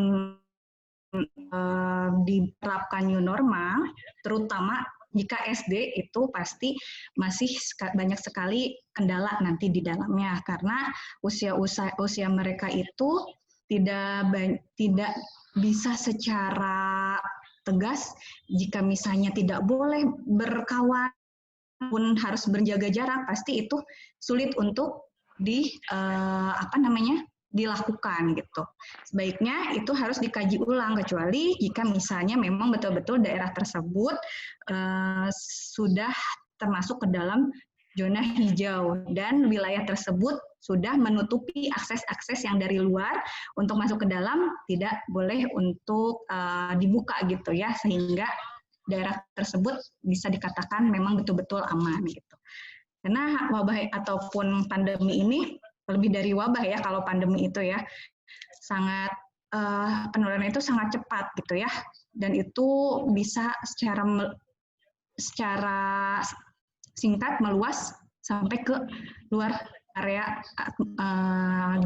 diterapkan new normal, terutama jika SD itu pasti masih banyak sekali kendala nanti di dalamnya, karena usia mereka itu tidak bisa secara tegas jika misalnya tidak boleh berkawan pun harus berjaga jarak, pasti itu sulit untuk dilakukan gitu. Sebaiknya itu harus dikaji ulang, kecuali jika misalnya memang betul-betul daerah tersebut sudah termasuk ke dalam zona hijau dan wilayah tersebut sudah menutupi akses-akses yang dari luar untuk masuk ke dalam, tidak boleh untuk dibuka gitu ya, sehingga daerah tersebut bisa dikatakan memang betul-betul aman gitu. Karena wabah ataupun pandemi ini lebih dari wabah ya, kalau pandemi itu ya sangat penularan itu sangat cepat gitu ya, dan itu bisa secara singkat meluas sampai ke luar area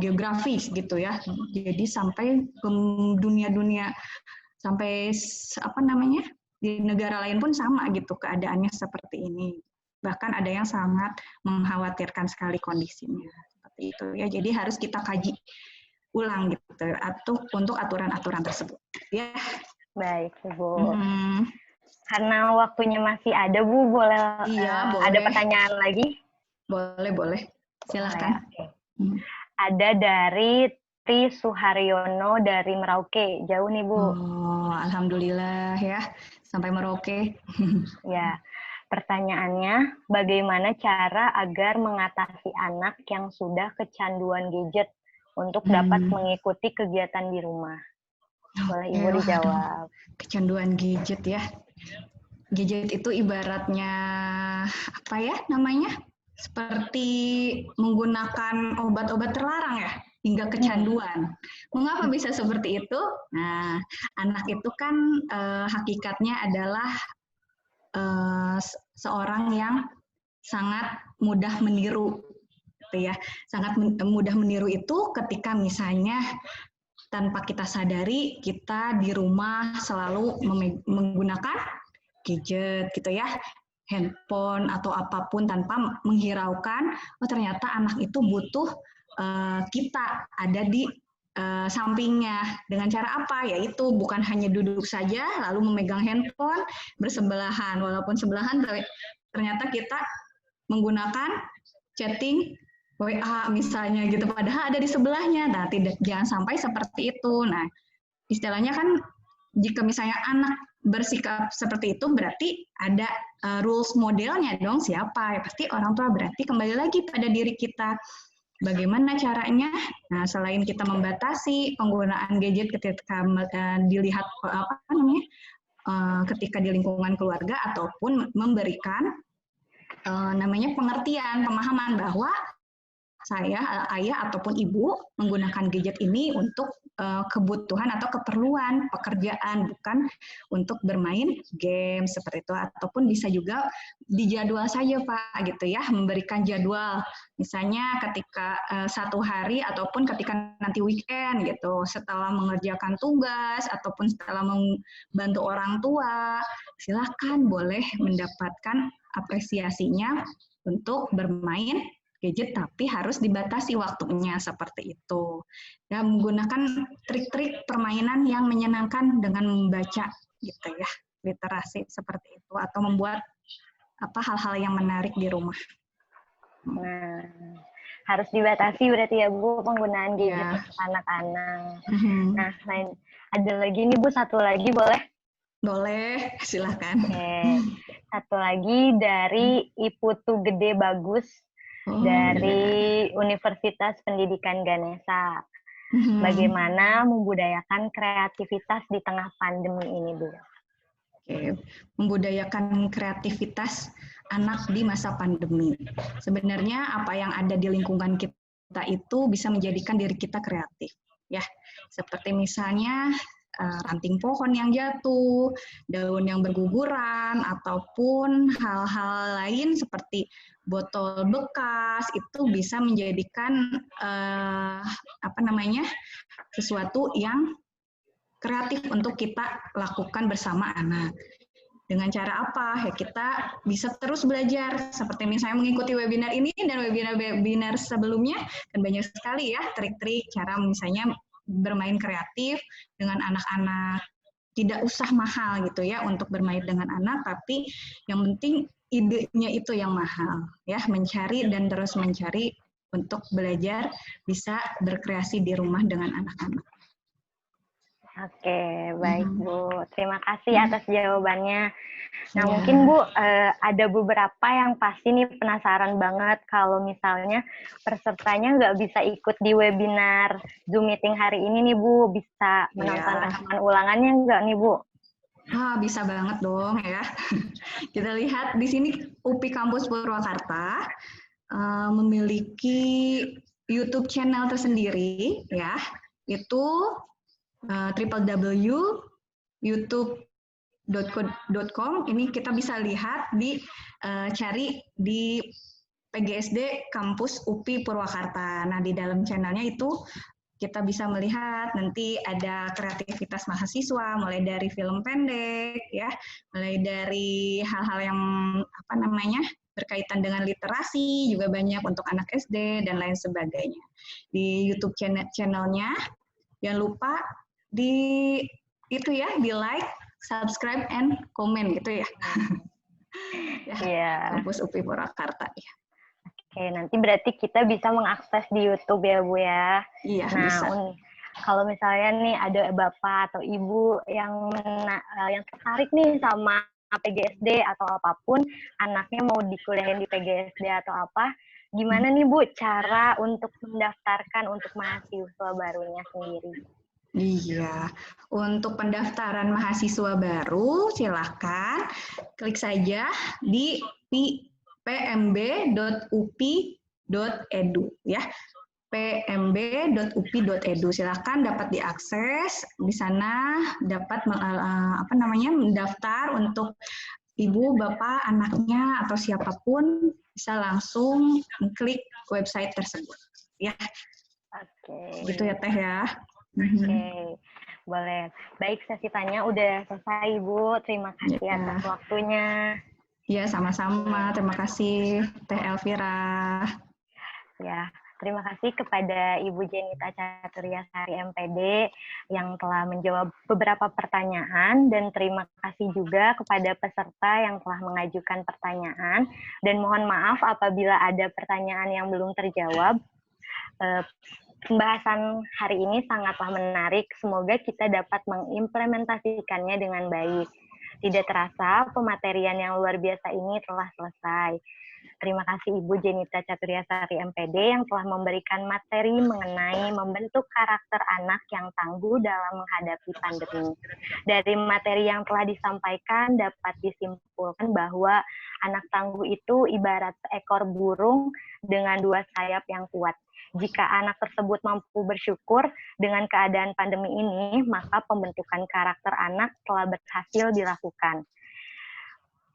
geografis gitu ya, jadi sampai ke dunia-dunia, sampai di negara lain pun sama gitu keadaannya seperti ini. Bahkan ada yang sangat mengkhawatirkan sekali kondisinya seperti itu ya. Jadi harus kita kaji ulang gitu untuk aturan-aturan tersebut ya. Baik, Bu. Karena waktunya masih ada, Bu, boleh boleh. ada pertanyaan lagi? Boleh. Silakan. Okay. Ada dari Tri Suharyono dari Merauke. Jauh nih, Bu. Oh, alhamdulillah ya, sampai Merauke. Ya. Pertanyaannya, bagaimana cara agar mengatasi anak yang sudah kecanduan gadget untuk dapat mengikuti kegiatan di rumah? Boleh Ibu dijawab. Kecanduan gadget ya. Gadget itu ibaratnya apa ya namanya? Seperti menggunakan obat-obat terlarang ya, hingga kecanduan. Mengapa bisa seperti itu? Nah, anak itu kan hakikatnya adalah seorang yang sangat mudah meniru, gitu ya. Sangat mudah meniru itu ketika misalnya tanpa kita sadari kita di rumah selalu menggunakan gadget, gitu ya, handphone atau apapun tanpa menghiraukan, oh ternyata anak itu butuh kita ada di sampingnya. Dengan cara apa? Yaitu bukan hanya duduk saja lalu memegang handphone bersebelahan, walaupun sebelahan ternyata kita menggunakan chatting WA misalnya gitu, padahal ada di sebelahnya. Nah, jangan sampai seperti itu. Nah, istilahnya kan jika misalnya anak bersikap seperti itu berarti ada rules modelnya dong, siapa? Ya pasti orang tua. Berarti kembali lagi pada diri kita. Bagaimana caranya? Nah, selain kita membatasi penggunaan gadget ketika dilihat ketika di lingkungan keluarga, ataupun memberikan pengertian, pemahaman bahwa saya, ayah ataupun ibu menggunakan gadget ini untuk kebutuhan atau keperluan pekerjaan, bukan untuk bermain game seperti itu. Ataupun bisa juga dijadwal saja Pak, gitu ya, memberikan jadwal. Misalnya ketika satu hari ataupun ketika nanti weekend gitu, setelah mengerjakan tugas ataupun setelah membantu orang tua, silakan boleh mendapatkan apresiasinya untuk bermain gadget, tapi harus dibatasi waktunya seperti itu. Ya, menggunakan trik-trik permainan yang menyenangkan dengan membaca gitu ya, literasi seperti itu, atau membuat hal-hal yang menarik di rumah. Nah, harus dibatasi berarti ya Bu penggunaan gadget anak-anak. Nah, ada lagi nih Bu, satu lagi boleh? Boleh, silakan. Satu lagi dari Iputu Gede Bagus. Dari Universitas Pendidikan Ganesha. Bagaimana membudayakan kreativitas di tengah pandemi ini, Bu? Membudayakan kreativitas anak di masa pandemi. Sebenarnya apa yang ada di lingkungan kita itu bisa menjadikan diri kita kreatif, ya. Seperti misalnya ranting pohon yang jatuh, daun yang berguguran, ataupun hal-hal lain seperti botol bekas itu bisa menjadikan sesuatu yang kreatif untuk kita lakukan bersama anak. Dengan cara apa? Ya kita bisa terus belajar. Seperti misalnya mengikuti webinar ini dan webinar-webinar sebelumnya, kan banyak sekali ya trik-trik cara misalnya bermain kreatif dengan anak-anak. Tidak usah mahal gitu ya untuk bermain dengan anak, tapi yang penting idenya itu yang mahal ya, mencari dan terus mencari untuk belajar bisa berkreasi di rumah dengan anak-anak. Oke, baik Bu. Terima kasih atas jawabannya. Nah, mungkin Bu, ada beberapa yang pasti nih penasaran banget kalau misalnya pesertanya nggak bisa ikut di webinar Zoom meeting hari ini nih Bu, bisa menonton rekaman ulangannya nggak nih Bu? Bisa banget dong ya. Kita lihat di sini UPI Kampus Purwakarta memiliki YouTube channel tersendiri ya, itu www.youtube.com. Ini kita bisa lihat cari di PGSD Kampus UPI Purwakarta. Nah, di dalam channelnya itu kita bisa melihat nanti ada kreativitas mahasiswa, mulai dari film pendek, ya, mulai dari hal-hal yang berkaitan dengan literasi, juga banyak untuk anak SD dan lain sebagainya. Di YouTube channelnya, jangan lupa di like, subscribe, and comment gitu ya. Kampus UPI Purwakarta ya. Oke, nanti berarti kita bisa mengakses di YouTube ya Bu ya. Iya, nah, bisa. Kalau misalnya nih ada bapak atau ibu yang tertarik nih sama PGSD atau apapun, anaknya mau dikuliahin di PGSD atau apa, gimana nih Bu cara untuk mendaftarkan untuk mahasiswa barunya sendiri? Iya, untuk pendaftaran mahasiswa baru silahkan klik saja di pmb.upi.edu ya. pmb.upi.edu. Silahkan dapat diakses, di sana dapat mendaftar untuk ibu, bapak, anaknya atau siapapun bisa langsung klik website tersebut ya. Oke. Gitu ya Teh ya. Oke, boleh. Baik, sesi tanya udah selesai, Bu. Terima kasih atas waktunya. Ya, sama-sama. Terima kasih, Teh Elvira. Ya, terima kasih kepada Ibu Jenita Caturyasari MPD yang telah menjawab beberapa pertanyaan, dan terima kasih juga kepada peserta yang telah mengajukan pertanyaan, dan mohon maaf apabila ada pertanyaan yang belum terjawab. Pembahasan hari ini sangatlah menarik. Semoga kita dapat mengimplementasikannya dengan baik. Tidak terasa, pematerian yang luar biasa ini telah selesai. Terima kasih Ibu Jenita Caturyasari MPD yang telah memberikan materi mengenai membentuk karakter anak yang tangguh dalam menghadapi pandemi. Dari materi yang telah disampaikan dapat disimpulkan bahwa anak tangguh itu ibarat seekor burung dengan dua sayap yang kuat. Jika anak tersebut mampu bersyukur dengan keadaan pandemi ini, maka pembentukan karakter anak telah berhasil dilakukan.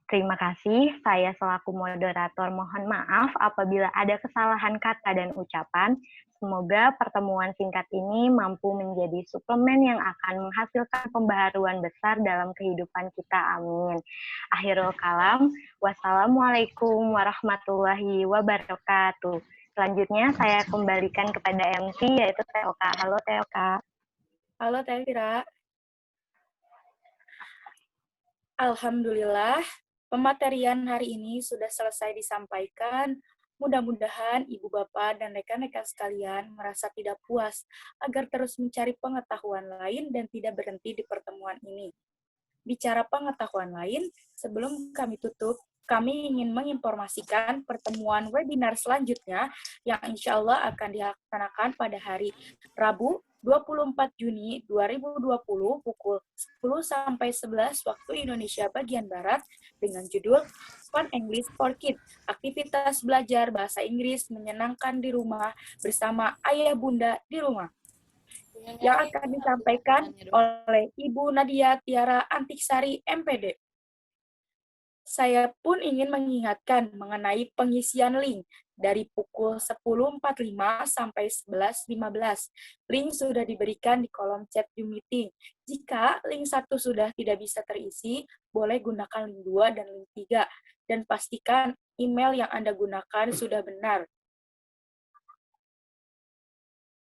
Terima kasih, saya selaku moderator mohon maaf apabila ada kesalahan kata dan ucapan. Semoga pertemuan singkat ini mampu menjadi suplemen yang akan menghasilkan pembaharuan besar dalam kehidupan kita. Amin. Akhirul kalam, wassalamualaikum warahmatullahi wabarakatuh. Selanjutnya saya kembalikan kepada MC yaitu TOK. Halo TOK. Halo Teh Elvira. Alhamdulillah, pematerian hari ini sudah selesai disampaikan. Mudah-mudahan Ibu Bapak dan rekan-rekan sekalian merasa tidak puas agar terus mencari pengetahuan lain dan tidak berhenti di pertemuan ini. Bicara pengetahuan lain, sebelum kami tutup, kami ingin menginformasikan pertemuan webinar selanjutnya yang insya Allah akan dilaksanakan pada hari Rabu 24 Juni 2020 pukul 10-11 waktu Indonesia bagian Barat dengan judul Fun English for Kids, aktivitas belajar bahasa Inggris menyenangkan di rumah bersama ayah bunda di rumah. yang akan disampaikan oleh Ibu Nadia Tiara Antiksari, MPD. Saya pun ingin mengingatkan mengenai pengisian link dari pukul 10.45 sampai 11.15. Link sudah diberikan di kolom chat Zoom meeting. Jika link 1 sudah tidak bisa terisi, boleh gunakan link 2 dan link 3. Dan pastikan email yang Anda gunakan sudah benar.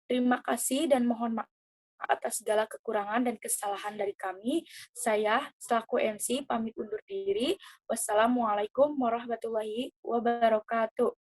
Terima kasih dan mohon maaf atas segala kekurangan dan kesalahan dari kami. Saya, selaku MC, pamit undur diri. Wassalamualaikum warahmatullahi wabarakatuh.